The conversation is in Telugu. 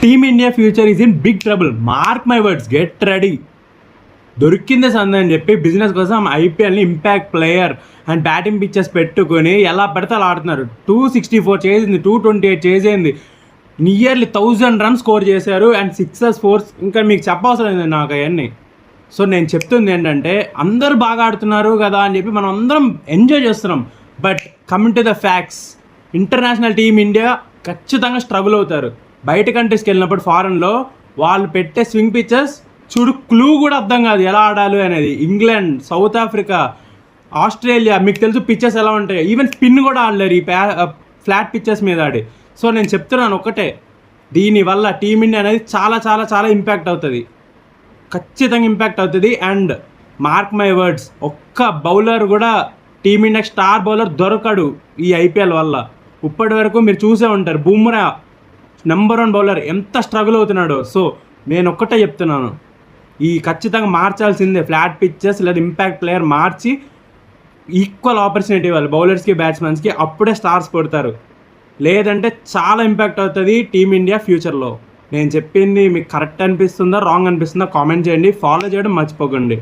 Team India future is in big trouble. Mark my words, get ready. దొరికిందే సంద అని చెప్పి బిజినెస్ కోసం ఐపీఎల్ని impact player and batting pitches పెట్టుకొని ఎలా పడితే అలా ఆడుతున్నారు. 264 చేసింది, 228 చేసేది, నియర్లీ 1000 రన్స్ స్కోర్ చేశారు అండ్ 6 4. ఇంకా మీకు చెప్పవసరం లేదు నాకు అవన్నీ. సో నేను చెప్తుంది ఏంటంటే అందరూ బాగా ఆడుతున్నారు కదా అని చెప్పి మనం అందరం ఎంజాయ్ చేస్తున్నాం. But coming to the facts, international team India ఖచ్చితంగా స్ట్రగుల్ అవుతారు. బయట కంట్రీస్కి వెళ్ళినప్పుడు ఫారెన్లో వాళ్ళు పెట్టే స్వింగ్ పిచ్చెస్ చూడు, క్లూ కూడా అర్థం కాదు ఎలా ఆడాలి అనేది. ఇంగ్లాండ్, సౌత్ ఆఫ్రికా, ఆస్ట్రేలియా, మీకు తెలుసు పిచ్చెస్ ఎలా ఉంటాయి. ఈవెన్ స్పిన్ కూడా ఆడలేరు ఈ ఫ్లాట్ పిచ్చెస్ మీద ఆడి. సో నేను చెప్తున్నాను ఒకటే, దీనివల్ల టీమిండియా అనేది చాలా చాలా చాలా ఇంపాక్ట్ అవుతుంది, ఖచ్చితంగా ఇంపాక్ట్ అవుతుంది. అండ్ మార్క్ మై వర్డ్స్, ఒక్క బౌలర్ కూడా టీమిండియాకి స్టార్ బౌలర్ దొరకడు ఈ ఐపీఎల్ వల్ల. ఇప్పటి వరకు మీరు చూసే ఉంటారు, బుమ్రా నెంబర్ 1 బౌలర్ ఎంత స్ట్రగుల్ అవుతున్నాడో. సో నేను ఒక్కటే చెప్తున్నాను, ఈ ఖచ్చితంగా మార్చాల్సిందే ఫ్లాట్ పిచ్చెస్ లేదా ఇంపాక్ట్ ప్లేయర్ మార్చి ఈక్వల్ ఆపర్చునిటీ ఇవ్వాలి బౌలర్స్కి బ్యాట్స్మెన్స్కి, అప్పుడే స్టార్స్ కొడతారు. లేదంటే చాలా ఇంపాక్ట్ అవుతుంది టీమిండియా ఫ్యూచర్లో. నేను చెప్పింది మీకు కరెక్ట్ అనిపిస్తుందా రాంగ్ అనిపిస్తుందా కామెంట్ చేయండి. ఫాలో చేయడం మర్చిపోకండి.